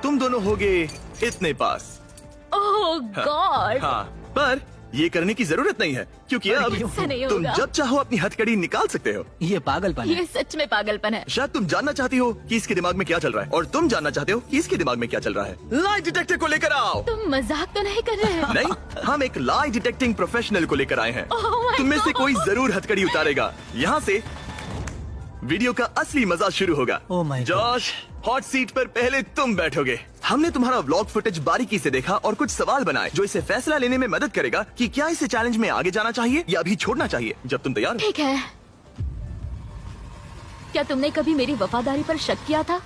तुम दोनों होगे इतने पास। ओह गॉड। हाँ, पर ये करने की जरूरत नहीं है क्योंकि अब ऐसा नहीं तुम होगा। जब चाहो अपनी हथकड़ी निकाल सकते हो। ये पागलपन है। ये सच में पागलपन है। शायद तुम जानना चाहती हो कि इसके दिमाग में क्या चल रहा है और तुम जानना चाहते हो कि इसके दिमाग में क्या चल रहा है। लाई डिटेक्टर को लेकर आओ। तुम मजाक तो नहीं कर रहे हो? नहीं, हम एक लाई डिटेक्टिंग प्रोफेशनल को लेकर आए हैं। Oh my तुम में से God! कोई जरूर हथकड़ी उतारेगा। यहाँ से वीडियो का असली मजा शुरू होगा। Oh my God! Josh, hot seat पर पहले तुम बैठोगे। हमने तुम्हारा व्लॉग फुटेज बारीकी से देखा और कुछ सवाल बनाए जो इसे फैसला लेने में मदद करेगा कि क्या इसे चैलेंज में आगे जाना चाहिए या अभी छोड़ना चाहिए। जब तुम तैयार हो। ठीक है। क्या तुमने कभी मेरी वफादारी पर शक किया था?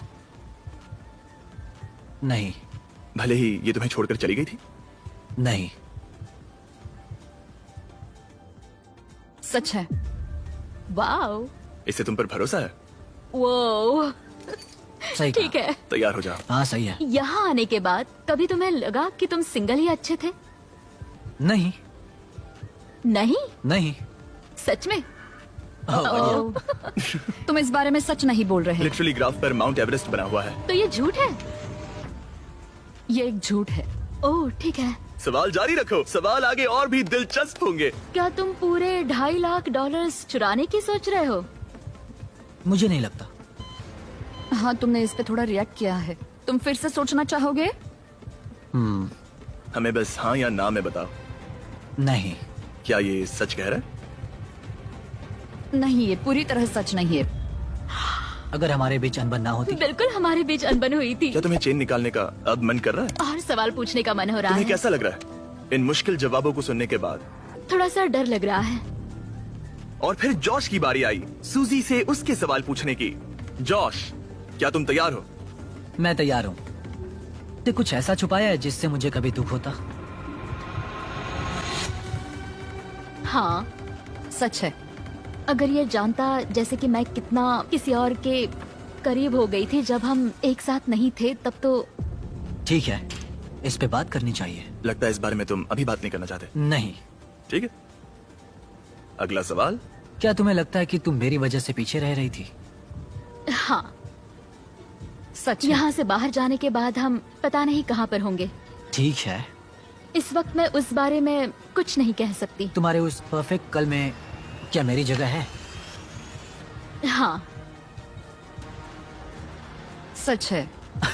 नहीं भले ही ये तुम्हें छोड़कर चली गई थी। नहीं, सच है। वाओ। इससे तुम पर भरोसा है। वो सही ठीक कहा। है। तैयार हो जाओ। हाँ सही है। यहाँ आने के बाद कभी तुम्हें लगा कि तुम सिंगल ही अच्छे थे? नहीं नहीं, नहीं। सच में? ओह, तुम इस बारे में सच नहीं बोल रहे। लिटरली ग्राफ पर माउंट एवरेस्ट बना हुआ है। तो ये झूठ है? ये एक झूठ है। ओह ठीक है। सवाल जारी रखो, सवाल आगे और भी दिलचस्प होंगे। क्या तुम पूरे $2.5 लाख चुराने की सोच रहे हो? मुझे नहीं लगता। हाँ, तुमने इस पे थोड़ा रिएक्ट किया है। तुम फिर से सोचना चाहोगे? हमें बस हाँ या ना में बताओ। नहीं, क्या ये सच कह रहा है? नहीं, ये पूरी तरह सच नहीं है। अगर हमारे बीच अनबन ना होती। बिल्कुल हमारे बीच अनबन हुई थी। क्या तुम्हें चेन निकालने का अब मन कर रहा है? और सवाल पूछने का मन हो रहा तुम्हें है। कैसा लग रहा है इन मुश्किल जवाबों को सुनने के बाद? थोड़ा सा डर लग रहा है। और फिर जॉश की बारी आई सूजी से उसके सवाल पूछने की। जॉश, क्या तुम तैयार हो? मैं तैयार हूँ। तो कुछ ऐसा छुपाया है जिससे मुझे कभी दुख होता? हाँ, सच है। अगर ये जानता जैसे कि मैं कितना किसी और के करीब हो गई थी जब हम एक साथ नहीं थे, तब तो। ठीक है, इस पे बात करनी चाहिए। लगता है इस बारे में तुम अभी बात नहीं करना चाहते। नहीं। ठीक है, अगला सवाल। क्या तुम्हें लगता है कि तुम मेरी वजह से पीछे रह रही थी? हाँ, सच। यहाँ से बाहर जाने के बाद हम पता नहीं कहाँ पर होंगे। ठीक है। इस वक्त मैं उस बारे में कुछ नहीं कह सकती। तुम्हारे उस परफेक्ट कल में क्या मेरी जगह है? हाँ, सच है।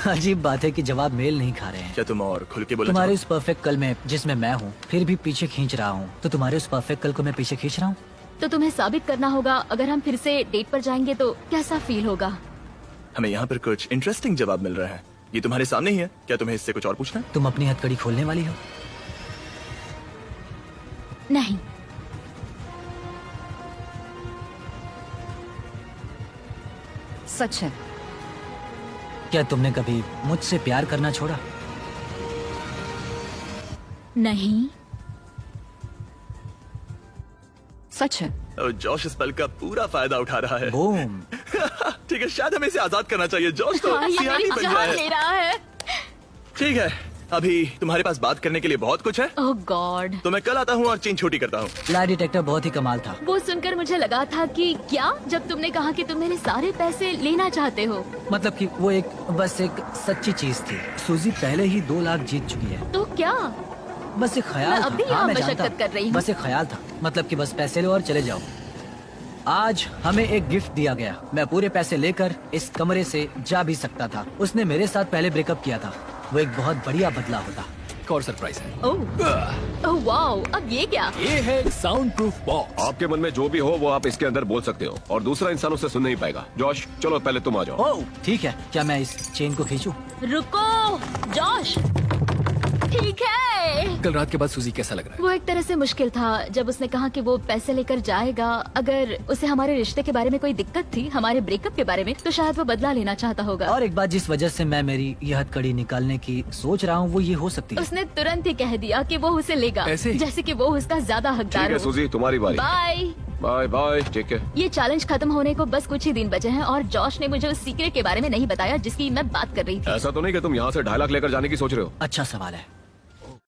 अजीब बात है कि जवाब मेल नहीं खा रहे हैं। क्या तुम और खुल के बोलना तुम्हारे चाहो? उस परफेक्ट कल में जिसमें मैं हूँ फिर भी पीछे खींच रहा हूँ, तो तुम्हारे उस परफेक्ट कल को मैं पीछे खींच रहा हूँ। तो तुम्हें साबित करना होगा। अगर हम फिर से डेट पर जाएंगे तो कैसा फील होगा? हमें यहाँ पर कुछ इंटरेस्टिंग जवाब मिल रहे हैं। ये तुम्हारे सामने ही है। क्या तुम्हें इससे कुछ और पूछना है? तुम अपनी हथकड़ी खोलने वाली हो? नहीं। सच है। क्या तुमने कभी मुझसे प्यार करना छोड़ा? नहीं, सच है। और जॉश इस पल का पूरा फायदा उठा रहा है। बूम। ठीक है, शायद हमें इसे आजाद करना चाहिए। जॉश तो हाँ, ये सियानी मेरी बन गया जान है। ले रहा है। ठीक है, अभी तुम्हारे पास बात करने के लिए बहुत कुछ है, ओह गॉड। तो मैं कल आता हूँ और चेन छोटी करता हूँ। लाई डिटेक्टर बहुत ही कमाल था। वो सुनकर मुझे लगा था कि क्या, जब तुमने कहा कि तुम मेरे सारे पैसे लेना चाहते हो। मतलब कि वो बस एक सच्ची चीज थी। सूजी पहले ही 2 लाख जीत चुकी है। तो क्या? बस एक ख्याल मैं था। अब भी हाँ, यहाँ मैं मशक्कत जानता हूँ। कर रही हूँ। बस एक ख्याल था, मतलब कि बस पैसे लो और चले जाओ। आज हमें एक गिफ्ट दिया गया। मैं पूरे पैसे लेकर इस कमरे से जा भी सकता था। उसने मेरे साथ पहले ब्रेकअप किया था। वो एक बहुत बढ़िया बदला होता। एक और सरप्राइज है। ओह वाओ, अब ये क्या? ये है एक साउंड प्रूफ बॉक्स। आपके मन में जो भी हो वो आप इसके अंदर बोल सकते हो और दूसरा इंसान उसे सुन नहीं पाएगा। जॉश, चलो पहले तुम आ जाओ। ओह ठीक है, क्या मैं इस चेन को खींचूं? रुको जॉश। ठीक है। कल रात के बाद सूजी कैसा लग रहा है? वो एक तरह से मुश्किल था जब उसने कहा कि वो पैसे लेकर जाएगा। अगर उसे हमारे रिश्ते के बारे में कोई दिक्कत थी, हमारे ब्रेकअप के बारे में, तो शायद वो बदला लेना चाहता होगा। और एक बात जिस वजह से मैं मेरी यह हथकड़ी निकालने की सोच रहा हूँ वो ये हो सकती है। उसने तुरंत ही कह दिया कि वो उसे लेगा, ऐसे? जैसे कि वो उसका ज्यादा ठीक हकदार है हो। सूजी, तुम्हारी बारी। बाय। Bye bye. ठीक है। ये चैलेंज खत्म होने को बस कुछ ही दिन बचे हैं और जॉश ने मुझे उस सीक्रेट के बारे में नहीं बताया जिसकी मैं बात कर रही थी। ऐसा तो नहीं कि तुम यहाँ से 2.5 लाख लेकर जाने की सोच रहे हो? अच्छा सवाल है।